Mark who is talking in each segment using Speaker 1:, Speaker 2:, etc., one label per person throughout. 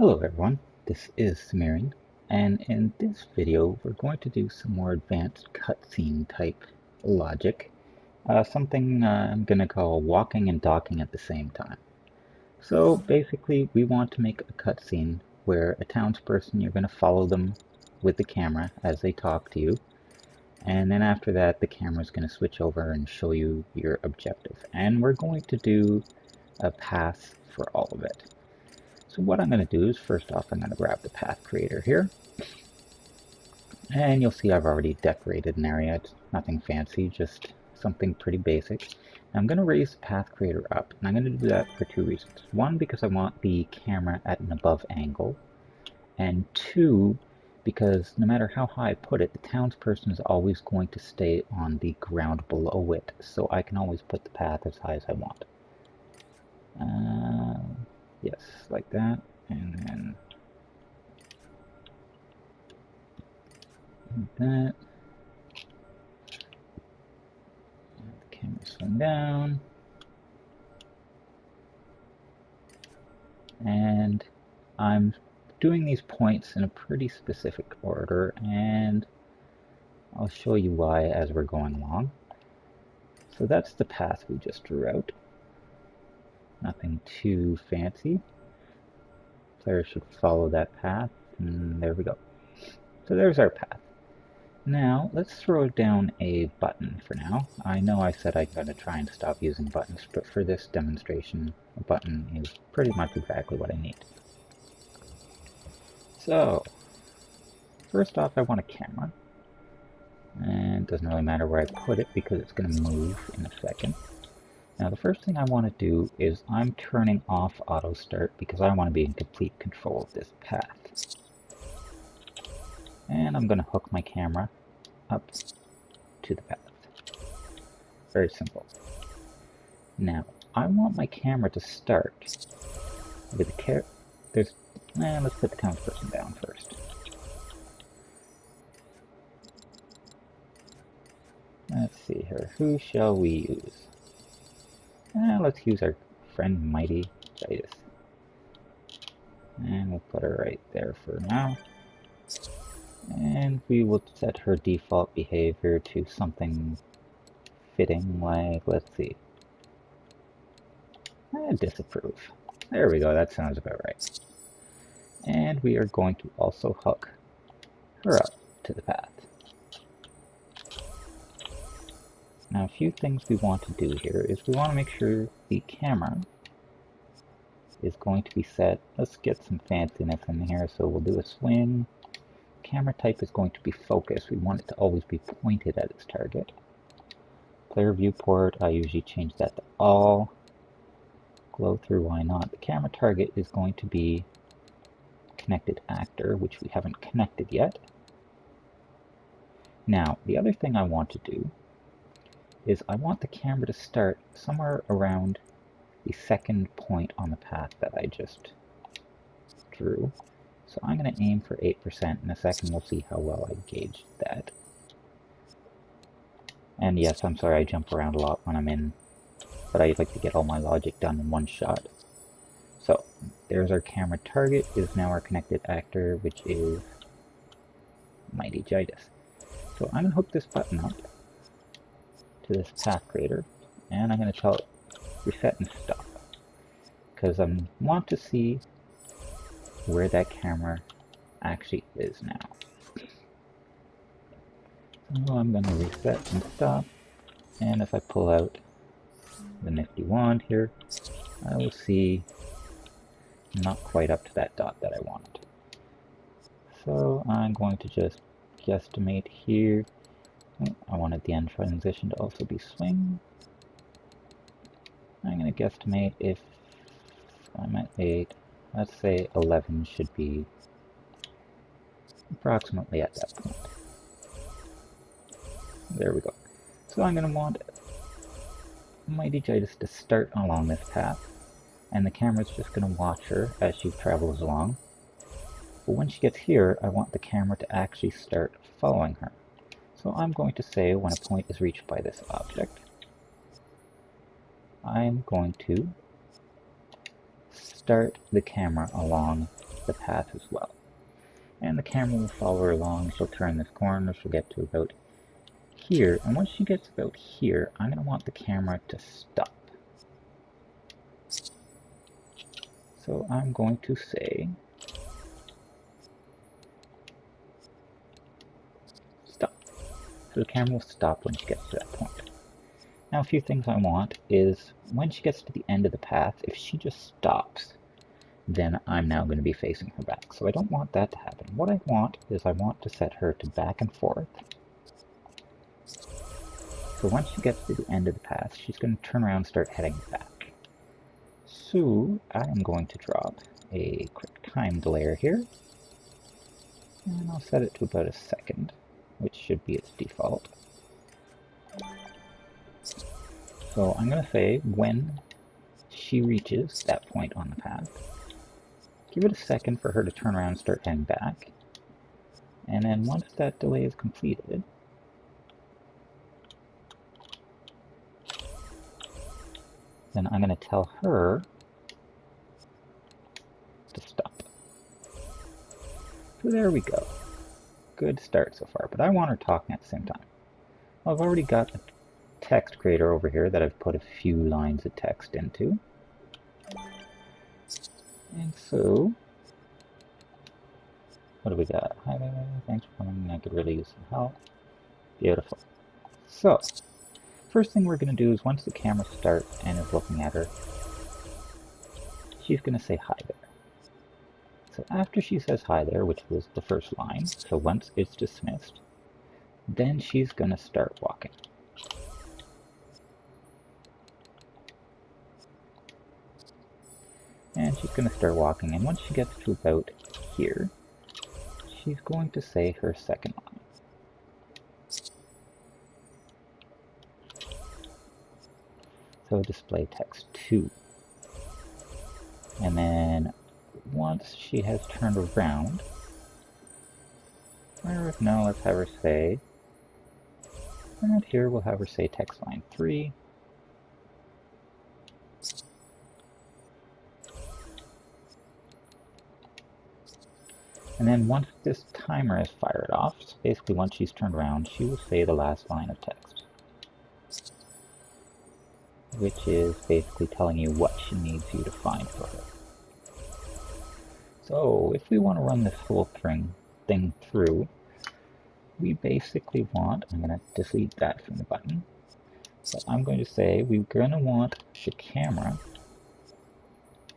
Speaker 1: Hello everyone, this is Sumerian, and in this video we're going to do some more advanced cutscene type logic, something I'm going to call walking and docking at the same time. So basically we want to make a cutscene where a townsperson, you're going to follow them with the camera as they talk to you, and then after that the camera is going to switch over and show you your objective, and we're going to do a path for all of it. So what I'm going to do is, first off, I'm going to grab the path creator here. And you'll see I've already decorated an area. It's nothing fancy, just something pretty basic. I'm going to raise the path creator up, and I'm going to do that for two reasons. One, because I want the camera at an above angle. And two, because no matter how high I put it, the townsperson is always going to stay on the ground below it. So I can always put the path as high as I want. Yes, like that, and then like that. And the camera swing down, and I'm doing these points in a pretty specific order, and I'll show you why as we're going along. So that's the path we just drew out. Nothing too fancy. Players should follow that path, and there we go. So there's our path. Now, let's throw down a button for now. I know I said I'm going to try and stop using buttons, but for this demonstration, a button is pretty much exactly what I need. So, first off, I want a camera. And it doesn't really matter where I put it because it's going to move in a second. Now the first thing I want to do is I'm turning off auto start because I want to be in complete control of this path. And I'm going to hook my camera up to the path. Very simple. Now I want my camera to start with the let's put the townsperson down first. Let's see here. Who shall we use? Let's use our friend Mighty Jitus. And we'll put her right there for now. And we will set her default behavior to something fitting, like, let's see. Disapprove. There we go, that sounds about right. And we are going to also hook her up to the path. Now, a few things we want to do here is we want to make sure the camera is going to be set. Let's get some fanciness in here. So we'll do a swing. Camera type is going to be focus. We want it to always be pointed at its target. Player viewport, I usually change that to all. Glow through, why not? The camera target is going to be connected actor, which we haven't connected yet. Now, the other thing I want to do is I want the camera to start somewhere around the second point on the path that I just drew. So I'm going to aim for 8%. In a second we'll see how well I gauge that. And yes, I'm sorry I jump around a lot when I'm in, but I like to get all my logic done in one shot. So there's our camera target, is now our connected actor, which is Mighty Jitus. So I'm going to hook this button up to this path creator, and I'm going to tell it reset and stop, because I want to see where that camera actually is now. So I'm going to reset and stop, and if I pull out the nifty wand here, I will see not quite up to that dot that I wanted. So I'm going to just guesstimate here. I wanted the end transition to also be swing. I'm going to guesstimate if I'm at 8, let's say 11 should be approximately at that point. There we go. So I'm going to want Mighty Jitus to start along this path, and the camera's just going to watch her as she travels along. But when she gets here, I want the camera to actually start following her. So I'm going to say when a point is reached by this object, I'm going to start the camera along the path as well. And the camera will follow her along. She'll turn this corner, she'll get to about here, and once she gets about here, I'm going to want the camera to stop. So I'm going to say stop. So the camera will stop when she gets to that point. Now a few things I want is when she gets to the end of the path, if she just stops, then I'm now going to be facing her back. So I don't want that to happen. What I want is I want to set her to back and forth. So once she gets to the end of the path, she's going to turn around and start heading back. So I am going to drop a quick time delayer here. And I'll set it to about a second, which should be its default. So I'm going to say when she reaches that point on the path, give it a second for her to turn around and start heading back. And then once that delay is completed, then I'm going to tell her to stop. So there we go. Good start so far, but I want her talking at the same time. Well, I've already got a text creator over here that I've put a few lines of text into. And so, what do we got? Hi there, thanks for coming, I could really use some help. Beautiful. So, first thing we're going to do is once the camera starts and is looking at her, she's going to say hi there. So after she says hi there, which was the first line, so once it's dismissed, then she's going to start walking. And she's going to start walking, and once she gets to about here, she's going to say her second line. So display text 2. And then once she has turned around, or no, let's have her say, right here we'll have her say text line 3. And then once this timer is fired off, so basically once she's turned around, she will say the last line of text, which is basically telling you what she needs you to find for her. So if we want to run this whole thing through, we basically want, I'm going to delete that from the button, so I'm going to say we're going to want the camera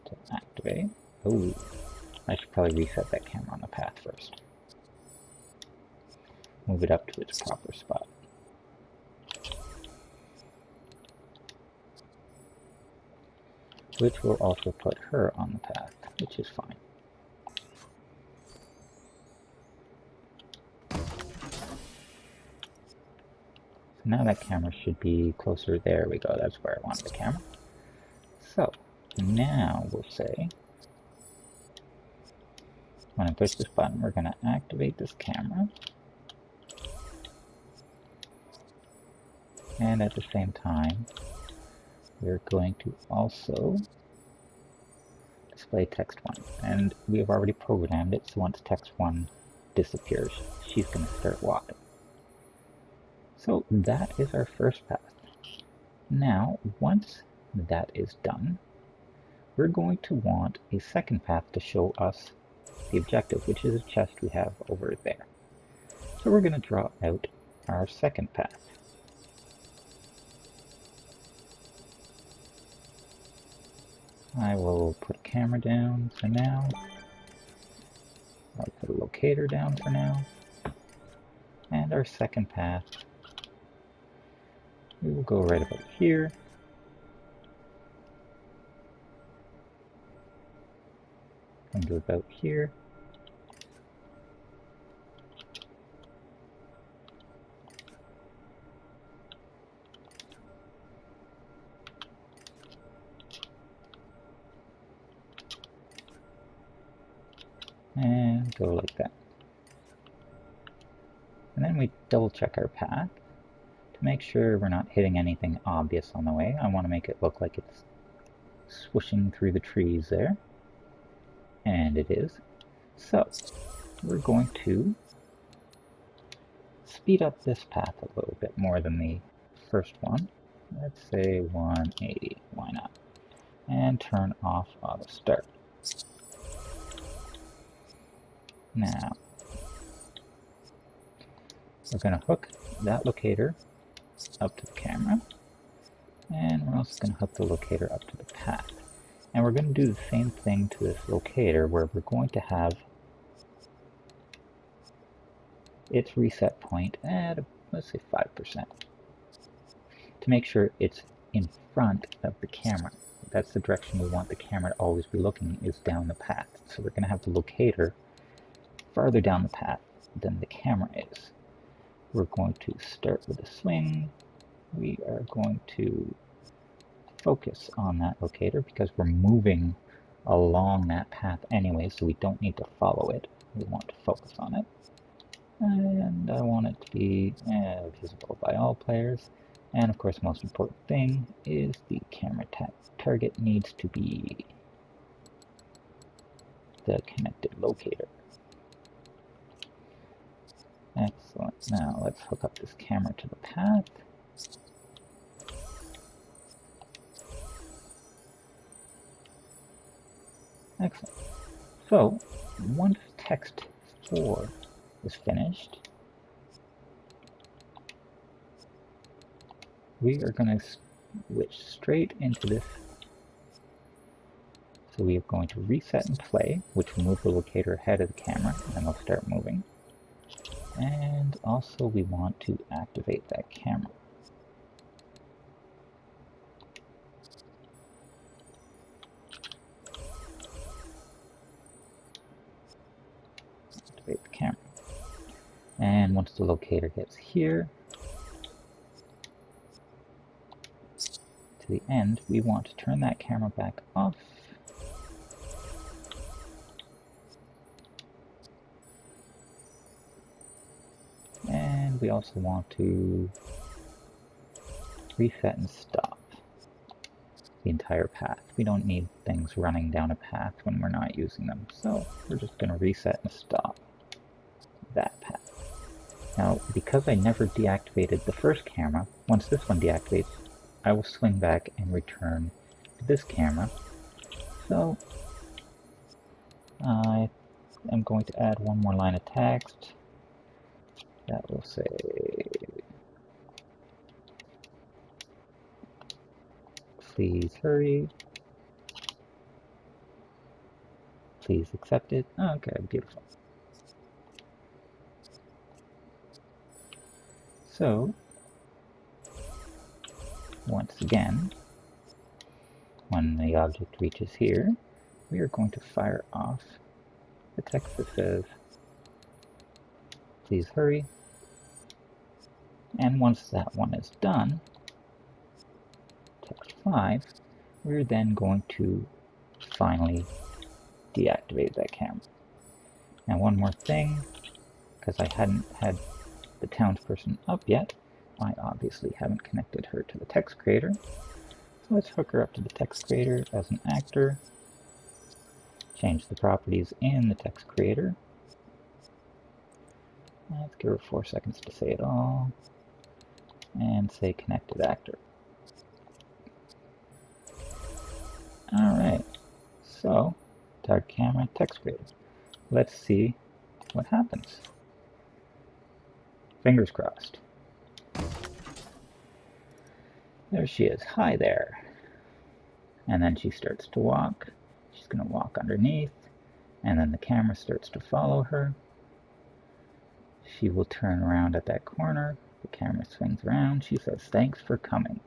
Speaker 1: to activate. Oh, I should probably reset that camera on the path first. Move it up to its proper spot. Which will also put her on the path, which is fine. So now that camera should be closer. There we go, that's where I wanted the camera. So now we'll say, when I push this button, we're going to activate this camera. And at the same time, we're going to also display text 1. And we have already programmed it, so once text 1 disappears, she's going to start walking. So that is our first path. Now, once that is done, we're going to want a second path to show us the objective, which is a chest we have over there. So we're going to draw out our second path. I will put a camera down for now. I'll put a locator down for now. And our second path, we will go right about here. Come to about here. And go like that. And then we double check our path to make sure we're not hitting anything obvious on the way. I want to make it look like it's swooshing through the trees there. And it is. So we're going to speed up this path a little bit more than the first one. Let's say 180, why not? And turn off auto start. Now, we're going to hook that locator up to the camera, and we're also going to hook the locator up to the path. And we're going to do the same thing to this locator, where we're going to have its reset point at, let's say, 5%, to make sure it's in front of the camera. That's the direction we want the camera to always be looking, is down the path. So we're going to have the locator farther down the path than the camera is. We're going to start with a swing. We are going to focus on that locator because we're moving along that path anyway, so we don't need to follow it. We want to focus on it. And I want it to be visible by all players. And of course, most important thing is the camera target needs to be the connected locator. Excellent. Now let's hook up this camera to the path. Excellent. So once text 4 is finished, we are going to switch straight into this. So we are going to reset and play, which will move the locator ahead of the camera, and then we'll start moving. And also we want to activate that camera. Activate the camera. And once the locator gets here, to the end, we want to turn that camera back off. And we also want to reset and stop the entire path. We don't need things running down a path when we're not using them. So we're just going to reset and stop that path. Now, because I never deactivated the first camera, once this one deactivates, I will swing back and return to this camera. So I am going to add one more line of text that will say, please hurry, please accept it. Okay, beautiful. So once again, when the object reaches here, we are going to fire off the text that says, please hurry. And once that one is done, text 5, we're then going to finally deactivate that camera. Now one more thing, because I hadn't had the townsperson up yet, I obviously haven't connected her to the text creator. So let's hook her up to the text creator as an actor. Change the properties in the text creator. Let's give her 4 seconds to say it all. And say connected actor. Alright, so target camera, text creator. Let's see what happens. Fingers crossed. There she is. Hi there. And then she starts to walk. She's going to walk underneath. And then the camera starts to follow her. She will turn around at that corner. The camera swings around. She says, thanks for coming.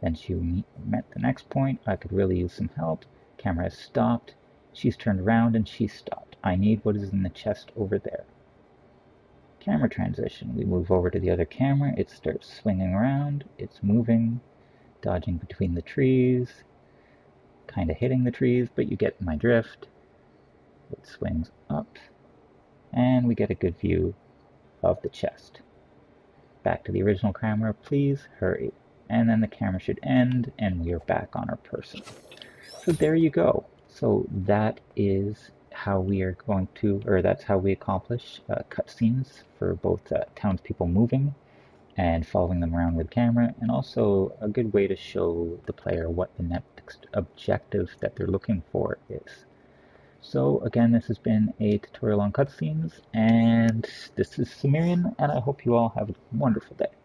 Speaker 1: Then she met the next point. I could really use some help. Camera has stopped. She's turned around and she's stopped. I need what is in the chest over there. Camera transition. We move over to the other camera. It starts swinging around. It's moving, dodging between the trees, kind of hitting the trees, but you get my drift. It swings up, and we get a good view of the chest. Back to the original camera, please hurry. And then the camera should end, and we are back on our person. So there you go. So that is how we are going to, or that's how we accomplish cutscenes for both townspeople moving and following them around with camera, and also a good way to show the player what the next objective that they're looking for is. So again, this has been a tutorial on cutscenes, and this is Sumerian, and I hope you all have a wonderful day.